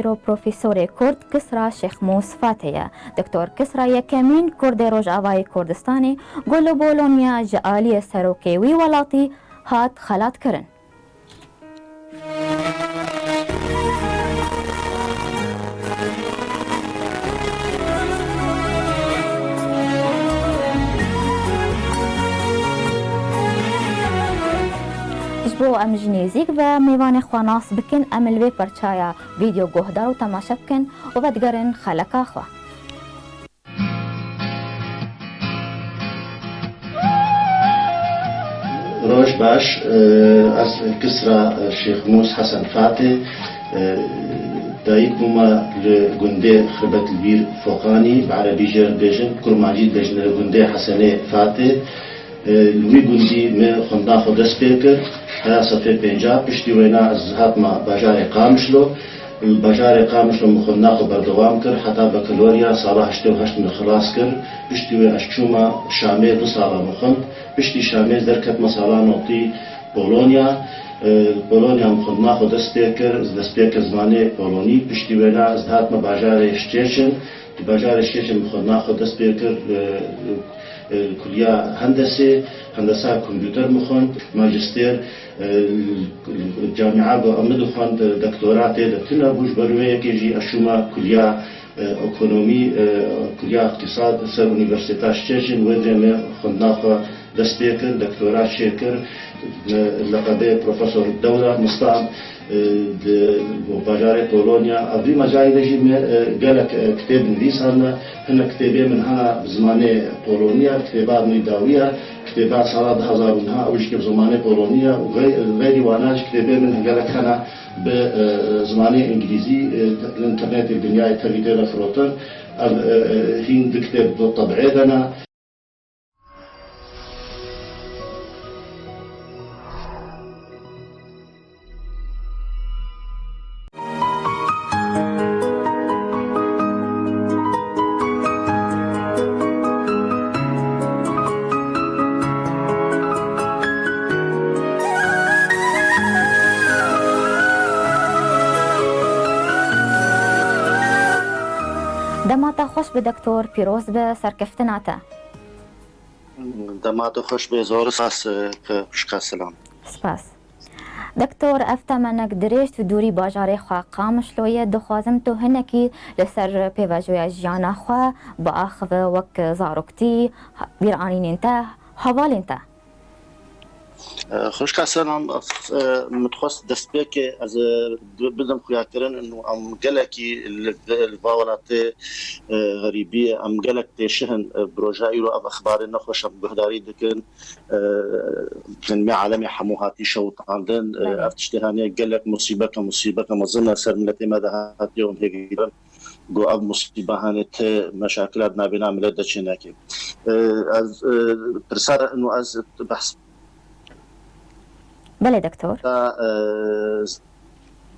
ایرو پروفیسور کرد کسرا شیخ موس فاتحه دکتر کسرا یکمین کرد روجاوای کردستانی گلو بولونیا جعالی سروکی وی ولاتی هات خلات کرن. بو ام جنیزیک و میوان خواناس بکن عمل به پرچایا ویدیو گهدار و تماشا بکن و بدگرن خلقا خوا. روش باش از کسرا شیخ موس حسن فاتح دايت بوما لجندي خربت البير فوقاني بعربي جير بيجن كرماجيد بيجن لجندي حسني فاتح لوی گوندی می خوندا خود دست پیکر ها صفحه 50 پشتی وینا از هاتما بازار قامشلو البازار قامشلو مخوندا خود بردوام کر حتی بکالوریا سال 88 من خلاص کر پشتی وی اشچوما شامه 2 سال مخوند پشتی شامه درکت مسالا نوتی بولونیا مخوندا خود دست پیکر زمانه بولونی پشتی وینا از هاتما بازار شتیشن بازار شتیشن مخوندا خود دست پیکر کلیه هندسه کامپیوتر مخوند ماجستر جامعه با آمد خواند دکترات دکترا بوش برویه که جی اشوما کلیه اکونومی کلیه اقتصاد سر اونیورسیته شچن و درم خوندنا خو دست پیکر دکترا شکر لقب پروفسور الدوله مستعد بازار بولونيا أبدي مجاعي دجي قالك كتاب نفيس هنا كتابين منها بزمانة بولونيا كتابات نداوية كتابات صلاة هزار منها أول شيء بزمانة بولونيا وغيري واناش كتابين منها قالك هنا بزمانة إنجليزي الإنترنت الدنيا تريدين فروتر هين بكتاب بالطبع دنا دماتا خوش به دکتر پیروز به سرکفتناتا. دماتا خوش به زور ساس که شکر سلام. سپاس. دکتر افتا منک دریشت و دوری باجاره خواه قامش لویه دخوازم تو هنکی لسر پیواجوی جانا خواه با آخو وک زاروکتی بیرانین انتا حوال انتا. خوش سلام متخصص دست به که از بدم خویا کردن انه ام گلکی الفاولات غریبی ام گلک تشهن بروجای رو اخبار نخوش بهداری دکن جنمی عالمی حموهاتی شوط عندن افتشتهانی گلک مصیبه مزنا سر ملت ماذا هات يوم هيك جو اب مصیبه هانت مشاکلات نابینا ملت دچناکی از ترسر انه از بحث بله دکتر.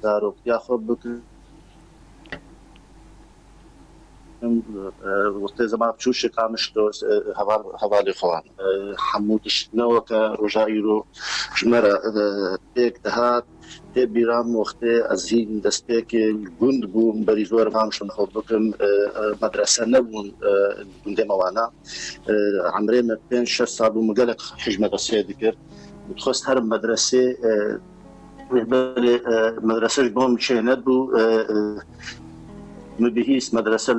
داروکتیا خوب بکن. وقت زمان بشوش کامش دوست حوالی خوان. حمودش نوک رجایی رو شمره یک دهات بیرام وقت از این دسته که گند بوم بریزور فامشون خوب بکن مدرسه نبون گنده موانا. عمره من 5-6 سال بوم قلق حجم مدرسه دکر. متخصص هر مدرسه بوم شهنت بو مبهیس مدرسه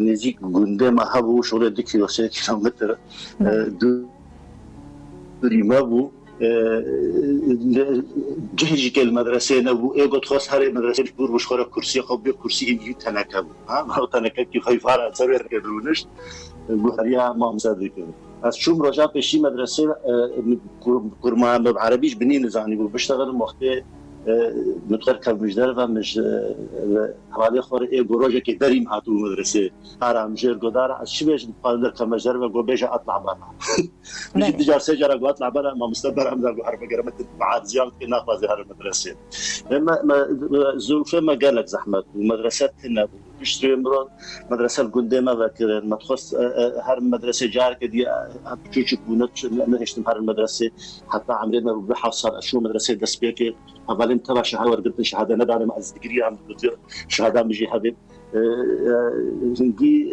نزیک گنده ما هبو شغل 2 کیلومتر دوری ما بو جهجی که المدرسه نبو ایگو تخصص هر مدرسه بور بشخوره کرسی خوب به کرسی اینجوری تنکه بو ها تنکه که خیفاره سر کردونش بوهریا ما مصدق کرد از شوم رجع بشی مدرسه کرمان بعربیش بنی نزانی بو بشتغل وقتی متخر کمجدار و مش حوالی خور گروجه که دریم هاتو مدرسه آرام جر گدار از چی بیش قادر کمجدار و گوبیج اطلع برا میشه تجار سجارة قوات لعبنا ما مستبر أمزار بحرف قرمت بعد زيارة كنا في هذه المدرسة لما زوجة ما قالك زحمة ومدرستنا بيشتري مرون مدرسة الجندة ما ذكر ما تخص هر مدرسة جارك دي هتشوف نهشتم هر المدرسة حتى عملنا بحصل شو مدرسة دسبيكي أولين تبع شهادة ورقة شهادة ندعم مع الدكتوراه عم بتصير شهادة مجي هذه هنجي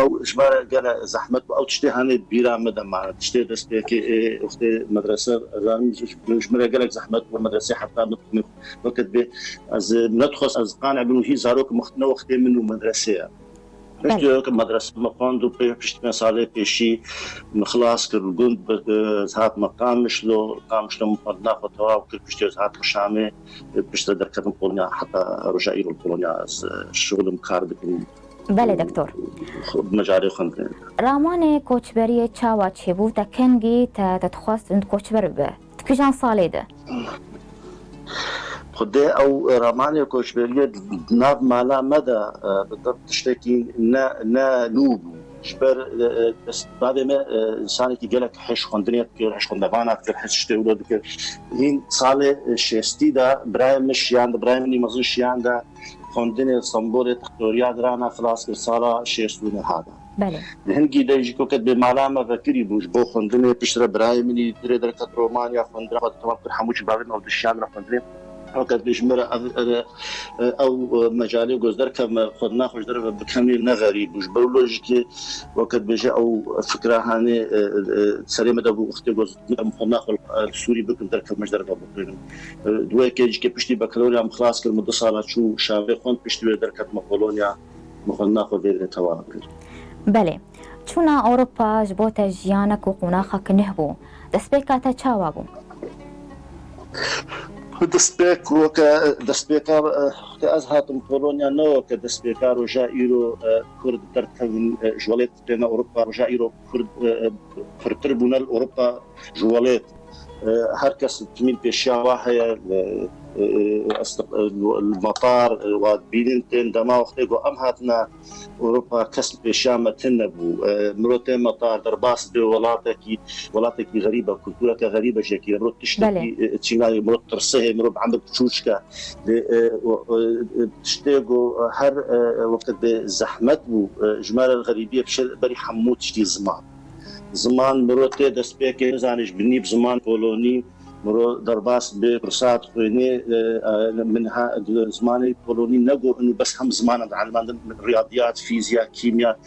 او شبار قال زحمت او تشتي هاني بيرا مدام مع تشتي دسبيكي اختي مدرسة مش مرة قالك زحمت والمدرسة حتى وقت به از ندخل از قانع بنو هي زاروك مختنا وقتي منه مدرسة بشتي مدرسة مقاندو بشتي صالح بشي مخلاص كل جند زهات مقامش له مقدنا خطوة وكل بشتي زهات مشامي بشتي دركتم بولنيا حتى رجائي البولنيا الشغل مكاردكم. بله دکتر. مجاری خواندن. رامان کوچبری چاوا چی بود تا کنگی تا تخواست اند کوچبر به تکیجان سالی ده. خده او رامان کوچبری ناب مالا مده بالضبط تشتكي نا لوب جبر بعد ما انسان كي قالك حش خندنيت كير حش خندبانات كير حش تولد كير هين صاله شيستي دا برايم مش ياند برايم ما زوش ياند خندني صنبور تختوريا درانا خلاص صاله شيستون هذا بله هنگی دیجی کو کد به معلومه فکری بوش بو خندنی پیشتر برايمني در درکت رومانیا خندرا تمام كل حموش بعد ما ودشان را خندنی وقت بيجمر او مجالي جوزدر كم خدنا خوش در بكمل نغري بوش بولوجيكي وقت بيجي او فكره هاني سليمه دبو اختي جوز خدنا خل سوري بكم در كم مجدر بقولين دوي كيجي كي بشتي بكالوريا مخلاص كل مده صالات شو شابه خون بشتي در كت مقولونيا خدنا خو بير توابل بله چون اوروبا جبوت جيانك وقناخه كنهبو دسبيكاتا چاوابو دستبيكار كأزهاتم بولونيا نو كدستبيكار وجائرو كرد درتن جوالات بين أوروبا وجائرو كرد فرتربونا أوروبا جوالات هركس تميل بشاواها المطار وبيلنتين دما وقتيقو أمهاتنا أوروبا كسب بشامة تنبو مروتين مطار درباس ولاتك غريبة كولتورك غريبة جاكي مرot تشتكي تشيناي مرot ترسيه مرot عندك تشوشكا تشتيقو هر وقت بزحمت بو جمال الغريبية بري حموت تشتي زمان مروتي دستبيكي نزانش بني بزمان بولوني مرو درباس ببرسات خويني منها زماني بولوني نقول انه بس هم زمان علمان رياضيات فيزياء كيمياء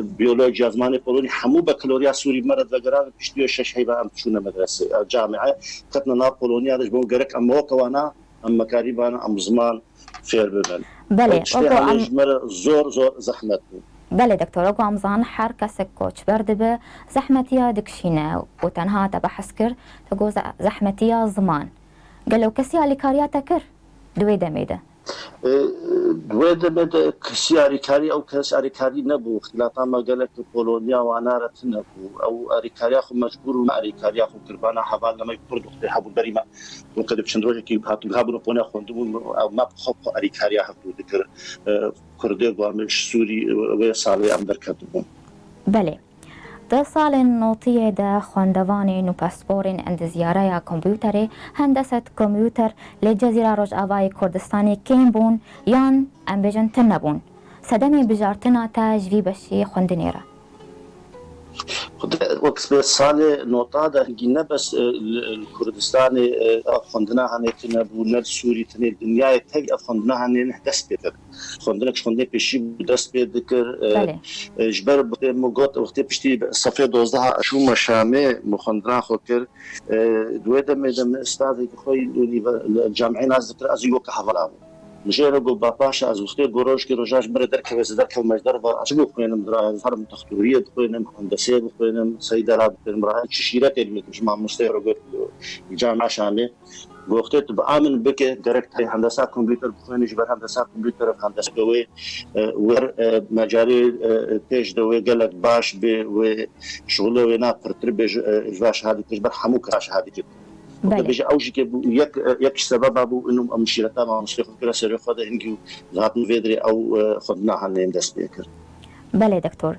بيولوجيا زماني بولوني حمو بكالوريا سوري مرض وقران بيشتيو شش هيبه ام تشونا مدرسه جامعه كتنا نا بولونيا دش بون غرك ام وقوانا ام مكاريبانا ام زمان فير ببل بله زور زحمت بله دکتر اگو امزان هر کس کوچ برده به زحمتیا دکشینه و تنها تبحث کر تگو زحمتیا زمان قالو کسی علی کاریاتا کر دوی دمیده كسي أريكاري أو كسي أريكاري نبو اختلاطا ما قالك بولونيا وعنارة نبو أو أريكاري أخو مجبور ما أريكاري أخو كربانا حبال لما يبرد وقت حبو بريما وقد بشندروجي كي بهابو نبونا خوندمون أو ما بخوف أريكاري أخو ذكر كردي وامش سوري ويصالي أم دركتبون بله ده سال نوتیه ده خواندوانی نو پاسپورین اند زیاره یا کامپیوتری هندسه کامپیوتر لجزیره رجعوای کردستانی کیم بون یان ام بجن تنبون صدمه بجارتنا تا جوی بشی خوندنیره وقت سال نوتا ده هنگینه بس الكردستاني خندنا هني تنبو نر سوري تني الدنيا تاج خندنا هني نحدث بيتر خندنا خندنا بشي بدست بيذكر جبر بموقت وقت بشتي صفي 12 شو مشامه مخندنا خوكر دويدا ميدم استاذ خوي الجامعين از ذكر از يوك حفلام مجرد باباشا از وقتی گروش که روزاش بر درک و زدر که مجدر و عجبو خوینم درا هرم تختوریه خوینم هندسه خوینم سیدرات برای شیرات علمی که ما مستعرض جامعه شامل وقتی تو آمن بکه درکت هندسه کامپیوتر خوینی جبر هندسه کامپیوتر هندسه قوی ور مجاری پیش دوی گلت باش به و شغل و نه پرتر به جواش هادی تجبر همو کاش هادی که بيجي اوجي يك سبب ابو انه مشيرتا ما مش كده سر خد هنجي ذات فيدري او خدناها نيم دست بيكر بله دكتور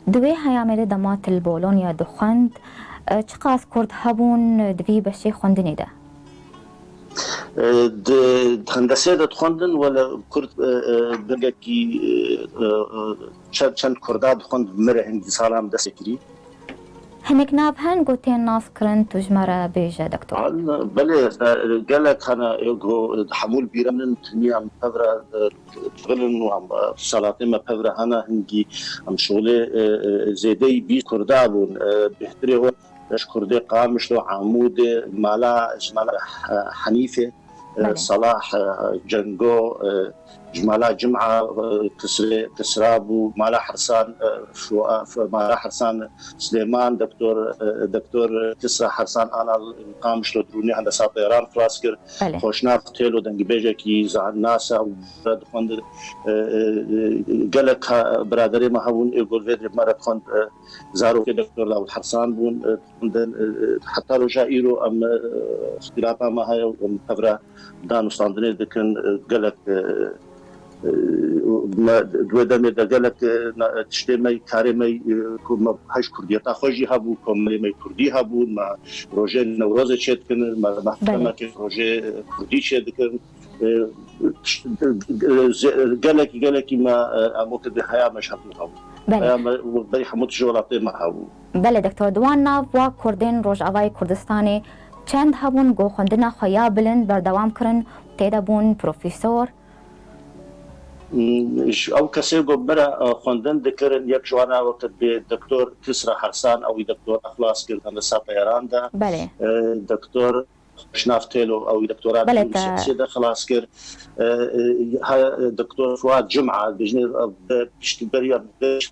دوی هيعمل دمات البولونيا دخند چقاس كرد هبون دوی بشي خوندني ده هندسه دخوندن ولا کرد برگکی چند کرده دخوند مره هندی سالام دست کری هنك ناب هن قوتين ناس كرن تجمرة بيجا دكتور بله قالك أنا يجو حمول بيرمن تني عم بفرة تغلن وعم صلاتي ما بفرة أنا هنجي عم شغلي زيدي بي كردابون بيحتريه كردي قامش له عمود مالا حنيفة صلاح جنجو جمالا جمعة كسرابو مالا حرسان مالا حرسان سليمان دكتور كسرى حرسان أنا قامش له دروني هندسة طيران فراسكر خوشناف تيلو دنجي بيجا كي زعل ناسا وبراد خوند قالك برادري ما هون يقول فيدري مرة خوند زارو كي دكتور لاو الحرسان بون حتى لو جائيرو أم اختلافا ما هاي ومتفرة دانو صاندني دكن قالك دوی دمی دگلک تشتی می کاری می کم هش کردیتا خوشی هبود کم می کردی هبود ما روزه نوروز چت کنن ما محکمه که روزه کردی چت کن گلکی ما اموت به حیا مش هبود هبود بله حمود جولاتی ما هبود بله دکتر دوان ناو و کردین روجاوای کردستانی چند هبون گو خوندنا خیا بلند بردوام کرن تیدا بون پروفیسور او کسی گو برا خوندن دکرن یک جوانا وقت به دکتور کسرا حرسان او دکتور اخلاص کردن سا طیران ده بله دکتور شنافتيلو او دكتوراه بالشخصيه خلاص كر دكتور فؤاد جمعه بجنير بيشتغل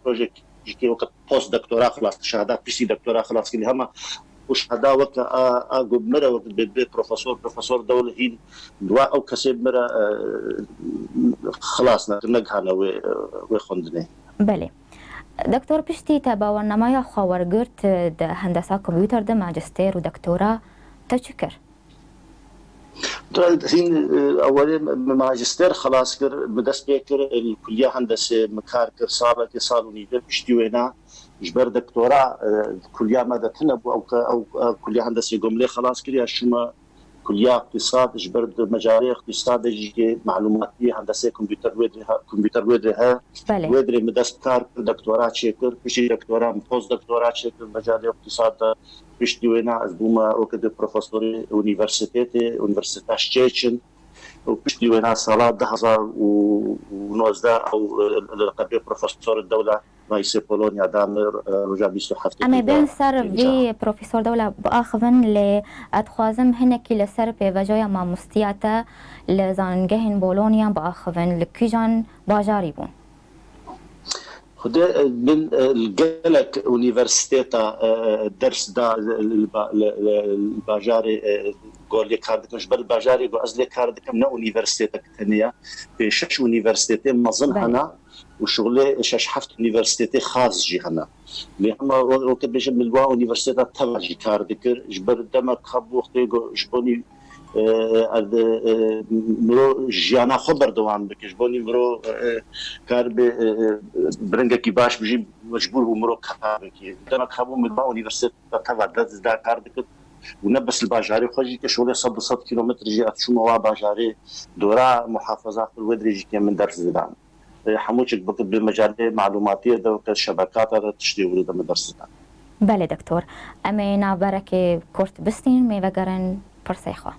بروجيكت كي وقت بوست دكتوراه خلاص شهادات بي سي دكتوراه خلاص كل هما وشهاده وقت اقوم مره وقت بروفيسور دوله هين دواء او كسب مره خلاص نجحنا وخندني بله دكتور بشتي تابا ونمايا خاورگرت ده هندسه كمبيوتر ده ماجستير ودكتوراه تشكر هين اولي ماجستير خلاص كر بدس بيكر الكليه هندسه مكار كر صابه صالوني بشتي وينا جبر دكتوراه كليه ماذا تنب او كليه هندسه جمله خلاص كريا شما كليه اقتصاد جبر مجاري اقتصاد جي معلوماتيه هندسه كمبيوتر ويدرها ويدري مدرس كار دكتوراه شكر بشي دكتوراه بوست دكتوراه شكر مجال اقتصاد بشتي وينا ازبوما وكده بروفيسور universiteit شيتشن وبشتي وينا صلاة 2019 او لقب بروفيسور الدوله رئيس بولونيا دامر رجع بيسو حفتي اما بين سر في بروفيسور دوله باخذن لادخوازم هناك لسر بيفاجويا ما مستياتا لزانجهن بولونيا باخذن لكيجان باجاريبون خدا من الجلك أونيفرسيتا درس دا الباجاري قول لي كاردك مش بل باجاري قول أزلي كاردك من أونيفرسيتا كتنية في شش أونيفرسيتا مظن أنا وشغلي شش حفت أونيفرسيتا خاص جي هنا اللي هم وقت بيجي من الوا أونيفرسيتا تبعي كاردك جبر دمك خبو وقتي جبوني مرو جیانا خبر دوام بکش بونی مرو کار به برنگه کی باش بجی مجبور و مرو کار بکی دم خبو من اونیورسیته تبع دا کار بکت ونبس الباجاري خوجي كشغله 100 كيلومتر جي اتشو موا باجاري دورا محافظات الودري جي من درس زدان حموشك بكت بمجال معلوماتيه دو الشبكات تشتي ولد من درس زدان بله دكتور امينا بركه كورت بستين ميوغرن برسيخه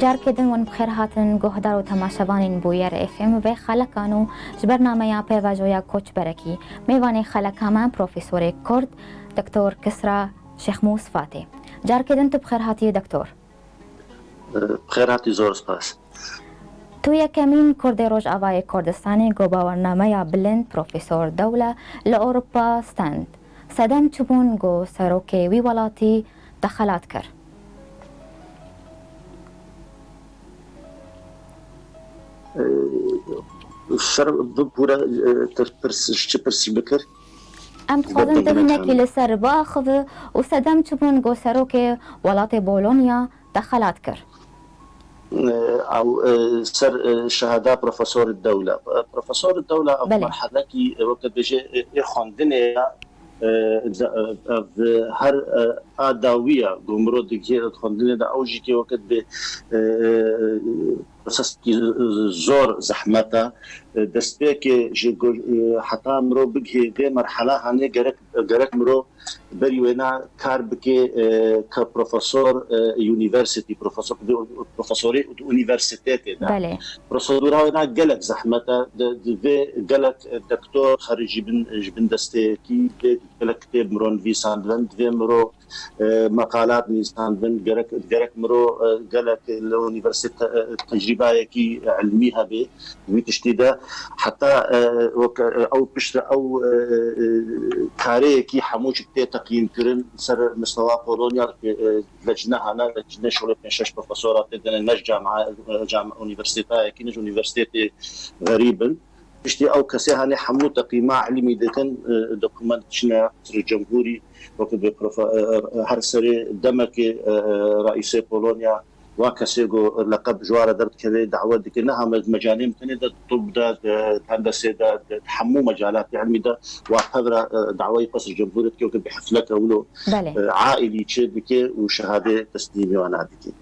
جار كدن ون بخير هاتن گهدار و تماشاوانین بویر اف ام و خلکانو جبرنامه پیواجویا کوچ برکی میوانی خلکامان پروفیسور کرد دکتور کسرا شیخ موس فاتی. جار كدن تو بخير هاتي دكتور. بخير هاتي زور سپاس. تو یکمین کرد روز آوای کردستانی گو باورنامه بلند پروفیسور دولة لأوروبا ستاند. سدم چبون گو سروکی وی ولاتی دخلات کر. شر بورا ترس بكر. ام خواهدن تهنکی لسر باخذ و سدم چبون گو سروکی ولات بولونيا دخلات کر. او سر شهاده بروفيسور الدوله او مرحله کی وقت بيجي خواندنه هر اداويه گمرو دگه خواندنه دا اوجي کی وقت به اساس زور زحمته دستك حتى مرو بگه به مرحله هنه گرک مرو بري وينا كار بكي كبروفيسور يونيفرسيتي بروفيسوري يونيفرسيتي بله بروسيدورا وينا قالك زحمته قالك دكتور خارجي بن دستي قالك كتاب مرون في ساندفند في مرو مقالات من ساندفند قالك مرو قالك اليونيفرسيتي تجربه كي علميها به ويتشتيدا حتى او بشر او كاري كي حموش تقييم كرن سر مستوى بولونيا لجنه شغل شش بروفيسورات نج جامعه يونيفرسيتي كي نج يونيفرسيتي غريبا بشتي او كسي هاني حمو تقييم علمي دكن دوكيمنت شنا الجمهوري وقت هر سري دمك رئيس بولونيا وكسيغو لقب جوار درت كذا دعوه ديك انها مجالين ثانيه الطب ده الهندسه ده تحمو مجالات علمي ده واعتبر دعوه قصر جمهوريه كوكب بحفلته ولو عائلي تشدك وشهاده تسليمي وانا ديك.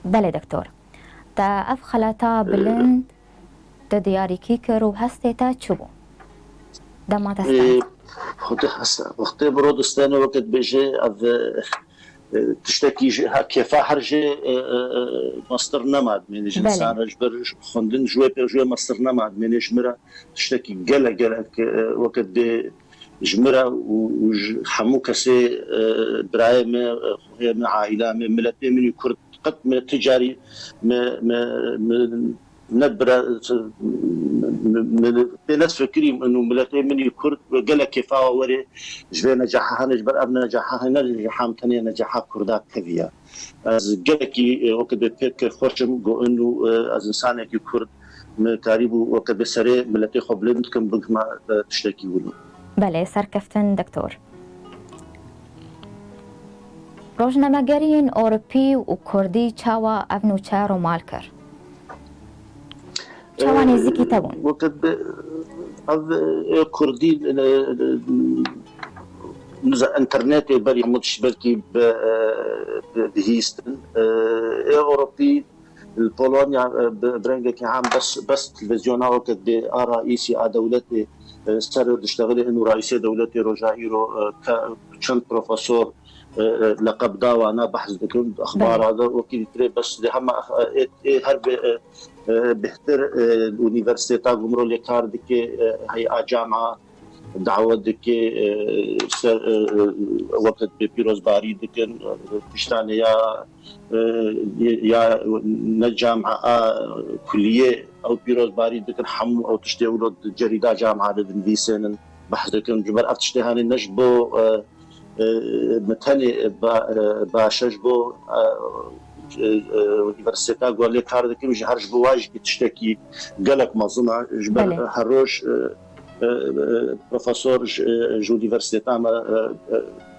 بله دكتور تا افخلتا بلند تدياري كيكر وهستيتا تشوبو ده ما تستعد خد هسه وقت برودستان وقت بيجي تشتكي كيف حرجة مصدر نماد من الإنسان رجبر خندن جوا مصدر نماد من جمرة تشتكي جلا وقت جمرة وحمو كسي برايم من عائلة من ملتين من كرد قد من تجاري نبرة ناس فكرين انه ملتين من الكرد قال كيفاه وري جبنا نجاحها نجبر ابنا نجاحها نجاحها ثانيه نجاحها كردات كذيه از قال كي وقت بفكر خرجم جو انه از انسان كي كرد تقريبا وقت بسري ملتي خبلند كم بما تشتكي ولو بله سركفتن دكتور روزنامه‌گرین اروپی و کردی چاوا افنوچه رو مالکر چوانی زیکی تبون وقت كردي نزا انترنت بري مدش بركي بهيستن اوروبي البولونيا برنجا كي عام بس تلفزيون وقت رئيسي دولتي سر تشتغل انه رئيسي دولتي روجايرو كشن بروفيسور لقب داوا انا بحث بكل اخبار هذا وكيل تري بس هم هرب بهتر اليونيفرسيتا غمرو لكار ديك هي جامعه دعوه ديك وقت بيروز باري ديك بشتان يا نجامعه كليه او بيروز باري ديك حمو او تشتغلوا جريده جامعه دنفيسن بحث ديك جبر افتشتهاني نجبو مثلا باشش بو يونيفرسيتا قال لي كار دكي مش هرج بواج تشتكي قالك منظومه جبر هروش بروفيسور يونيفرسيتا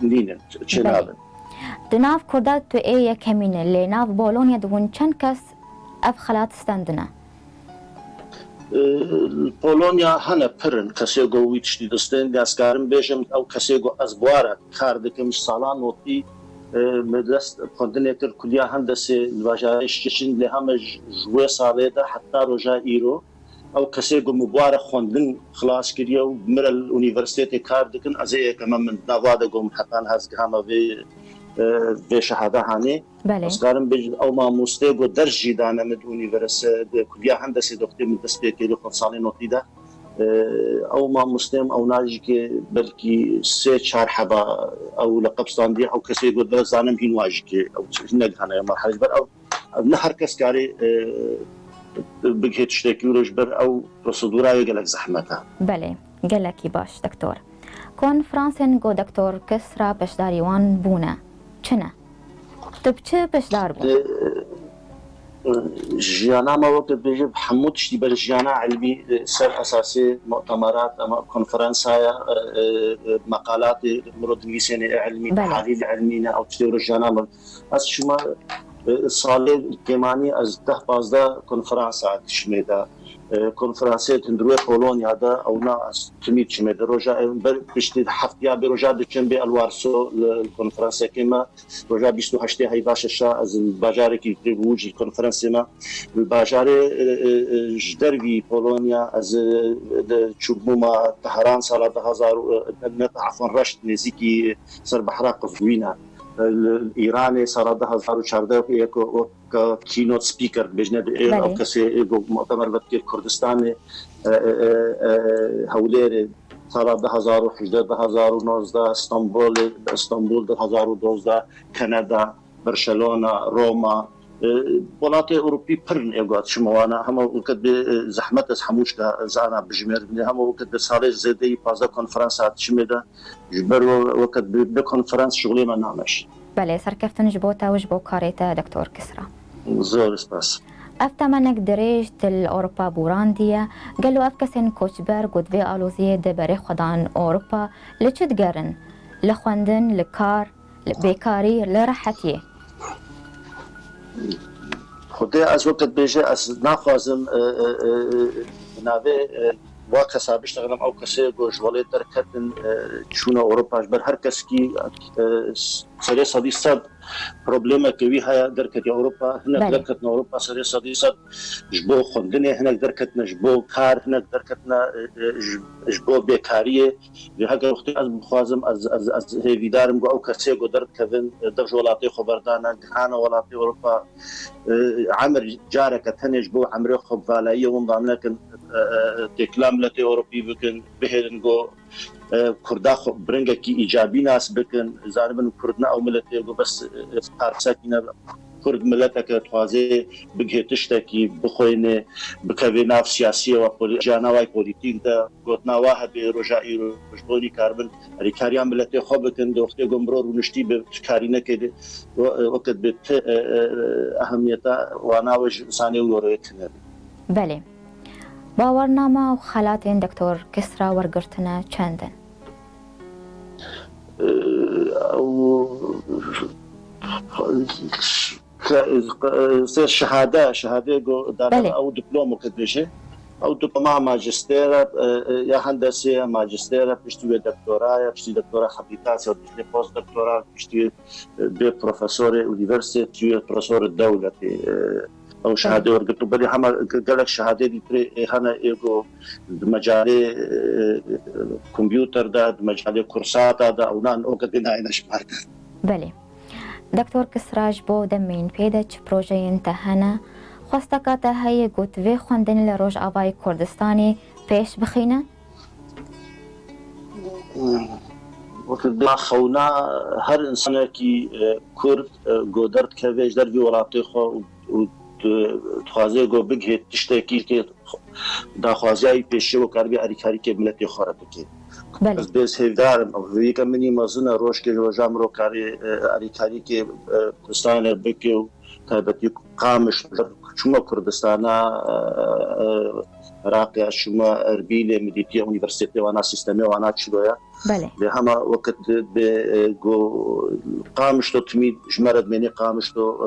لينن تشنابن دناف كردات تو ايه كمين اللي ناف بولونيا دون كس اف خلات استندنا بولونيا هنا برن كسيغو ويتشتي دستين داسكارم بيجم او كسيغو ازبوارا كار دكي مش سالان وطي مدرسة خواندنێتر کولیا هەندەسێ باژارێشتشن لێ هەمە ژوێ ساڵێدا حتا ڕۆژا ئیرۆ ئەو کەسێک مبوارە خوێندن خلاص کردیە و مرە ئونیڤەرسیتێ کار دکن ئەزەیەکەمە من ناوا دەگۆم حتان هەزگەهامە بێ به شهاده هانی بله اسکارم بج او ما مستگو درجی دانه مد اونیورسیته کلیه هندسه دکتر مدرسه که دو سال نوتیده او ما مسلم او ناجي که بلکې سه چهار حبا او لقبستان دي او کسی قد زانم هين واجي که او نگهانه مرحله بر او نه هر کس کاری بگهت شتێکی ورۆژ بەر ئەو پرۆسیدورایە گەلێک زەحمەتە. بەڵێ گەلێکی باش دکتۆر. کۆنفرانسێن گۆ دکتۆر کەسرا بەشداریوان بوونە چنە؟ تو بچ بەشدار بوو؟ ژیانامەوە کە بێژە هەموو تشتی بەر ژیانە علمی سەر ئەساسی مؤتەمەرات ئەمە کۆنفرانسایە مەقالاتی مرۆ دنویسێنێ علمی تحالیل علمینە ئەو تشتێ ورۆ ژیانامە ئەس شما ساڵێ گێمانی ئەز 10-15 کۆنفرانسا تشمێدا کنفرانسیت هندروی پولونیا دا او نا تمید چمه در روزا بر پشتی هفتیا به روزا دچن به الوارسو کنفرانسی که ما روزا 28 هیواششا از بازاری که بوجی کنفرانسی ما بازار جدروی پولونیا از چوبوما تهران سال 2000 عفوا رشت نزیکی سر بحر قزوینه ایران سال 2014 یک کینوت سپیکر بجنه او کسی مؤتمر وقتی کردستان هولیر سال 2018 2019 استانبول 2012 کانادا برشلونه روما ولات اوروبی پرن اگات شموانا هم وقت به زحمت از هموش که زانا بجمیر هم وقت به سال زیادی 15 کنفرانسات شمیده جبر وقت به کنفرانس شغلی من نامش. بله سرکفتن جبوتا و جبو کاریتا دکتور کسرا. زور سپاس. افتمنك دريج تل أوروبا بوراندية قالوا أفكسن كوتشبر قد في آلوزية دبري خدان أوروبا لچد قرن لخواندن لكار بيكاري لراحتيه خودی از وقت بیشه از نخوازم نوی واقع سابش تغلم او کسی گوش ولی درکتن چون اروپاش بر هر کس کی سری صدی صد پروبلم کوي ها درکت اروپا هناك درکت اروپا سری صدی صد جبو خوندنه هناك درکت جبو کار هناك درکتنا جبو بیکاریه لهغه وقت از بخوازم از هیویدارم او کسی گو درد کردن در ولایت خبردانه هانا ولایت اروپا عمر جارك تنج بو عمر خب فالایه ونظام لكن تکلام لته اوروبی بکن بهرنگو کردا خو برنگه کی ایجابی ناس بکن زاربن کردنا او ملته گو بس پارساکینا کرد ملته که توازه بگهتشته کی بخوینه بکوینا سیاسی و جانوای پولیتیک دا گوتنا واه به رجایی رجبونی کاربن ریکاریان ملته خو بکن دوخته گمرو رونشتی به کارینه که وقت به اهمیتا واناوج انسانی ورویتنه. بله باورنامه و خالات این دکتور کسرا ورگرتنه چندن؟ شهاده دارم او دیپلم کدیشه او دیپلم ماجستير یا هندسه ماجستير پشتی دکترا پشتی دکترا هابیتاسیون پشتی پست دکترا پشتی به پروفسور یونیورسیتی پروفسور دولتی او شهاده ورقتو بلی همه گلک شهاده دیتره هنه ایگو مجاله کمپیوتر دا مجاله کورسات دا اونان او قدنا اینش مارد. بله دکتور کسراج بو دمین پیدا چه پروژه انتهانه خواستکاته هایی گوت وی خوندن لروج آوای کردستانی پیش بخینه؟ وقت بلا خونا هر انسانه کی کرد گودرد که ویج در وی ولاتی خو خوازه گو بگه تشتکی که داخوازی پیشه و کاربی اریکاری که ملتی خورده که از بیس هیدارم وی که منی مزونه روش که روزام رو کاری اریکاری که کردستان بکی و تایبتی قامش شما کردستان راقی شما اربیل مدیتی اونیورسیتی وانا سیستمی وانا چلویا به همه وقت به گو قامش تو تمید جمرد منی قامش تو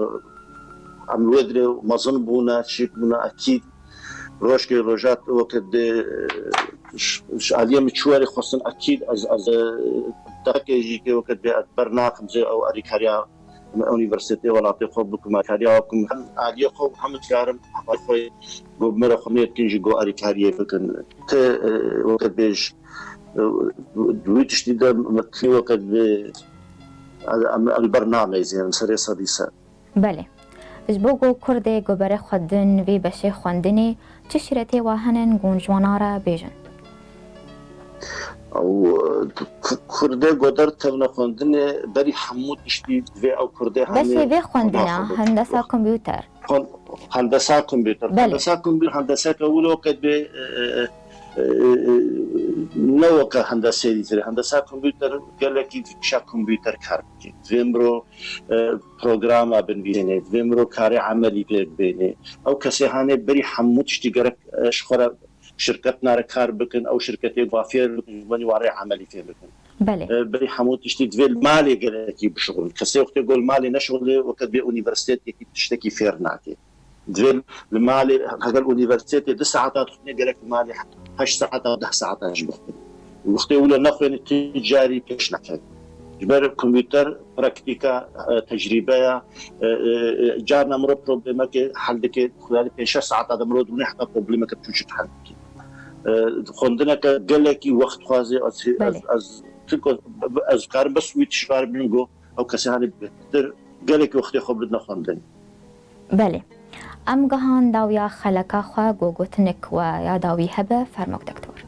عم ودري مظن بونا شيك بونا اكيد روش كي روجات وقت عاليه مشواري خصن اكيد از تاكيجي كي وقت برنامج زي او اريكاريا اونيفرسيتي ولا تخو بكم كاريا بكم عاليه خو محمد كارم خوي جو مره خميت كنجي جو اريكاريا فكن وقت بيج دويتش دي مكلي وقت البرنامج زين سري صديسة بله اش بوگو کرده گوبره خودن وی بشه خوندنی چه شرطی واهنن گونجوانارا بیجن او كردي قدر تبنا خوندن بري حمود اشتي في او كردي بس وی خوندنا هندسه کمپیوتر هندسه كمبيوتر بله. هندسه كمبيوتر هندسه كولو قد ب نوكا هندسه دي هندسه كمبيوتر قال لك شا كمبيوتر كاركي فيمرو بروجرام بنبيني فيمرو كاري عملي بيني او كسيهانه بري حمود اشتي قرك شخره شركتنا ركار بكن او شركتي وافير بني واري عملي فيه بكن بله بري حمود تشتي دفيل مالي قالكي بشغل كسي وقت يقول مالي نشغل وقت بأونيفرسيتي تشتكي فيرناكي دفيل المالي هذا الأونيفرسيتي 10 ساعات قالك مالي 8 ساعات او 10 ساعات اجبخ وقت يقول نخوين تجاري كيش نكد جبر كمبيوتر براكتيكا تجربه جارنا مرو بروبليمك حلك خلال 5 ساعات هذا مرو دون حتى بروبليمك بتوجد حل خوندنا قالكي وقت خوازي از کار بس ویت شوار بینگو او کسی هانی بهتر قالك وقتی خوب بدنا خوندن بله ام گهان داویا خلقا خوا گوگوتنک و یا داوی هبه فرموک دکتور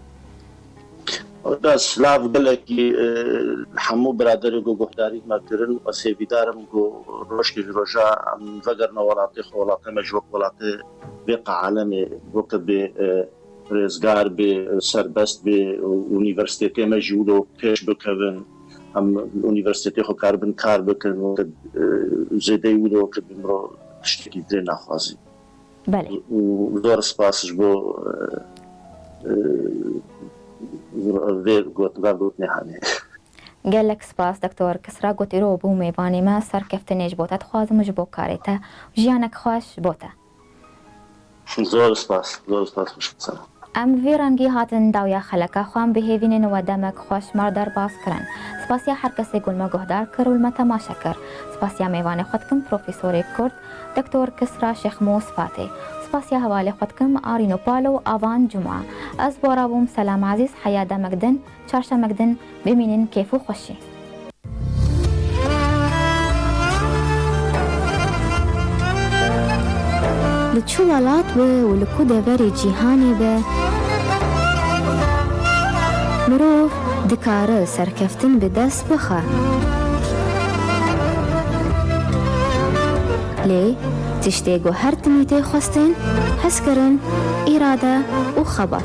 دا سلاف قالكي حمو برادر جو گهداری ما کرن و سیویدارم جو روش کی روجا ام فقرنا ولاتی خولاتي مجوق ولاتی بقى عالمي وقت به رزگار به سربست به اونیورسیته مجولو پیش بکن هم اونیورسیته خو کاربن کار بکن و زیده یولو که بمرو تشتکی دری نخوازی بله و زور سپاسش بو ویر گوت نهانه گلک سپاس دکتور کسرا گوتی رو بو میوانی ما سرکفتنیش بوتا تخوازم جبو کاریتا جیانک خوش بوتا زور سپاس خوش بسنم ام وی رنگی هاتن داویا خلقا خوام بهیوینن و دمک خوش مردار باز کرن سپاسیا هر کسی گلما گهدار کر و تماشا کر سپاسیا میوان خودکم پروفیسور کرد دکتور کسرا شیخ موس فاتح سپاسیا حواله خودکم آرینو پالو آوان جمعه از بارابوم سلام عزیز حیاده مگدن چارشا مگدن بمینن کیفو خوشی لچو ولات به ولکو دوری جیهانی به مروف دکاره سرکفتن به دست بخه لی تشتیگو هر تمیته خواستن حس کرن اراده و خبط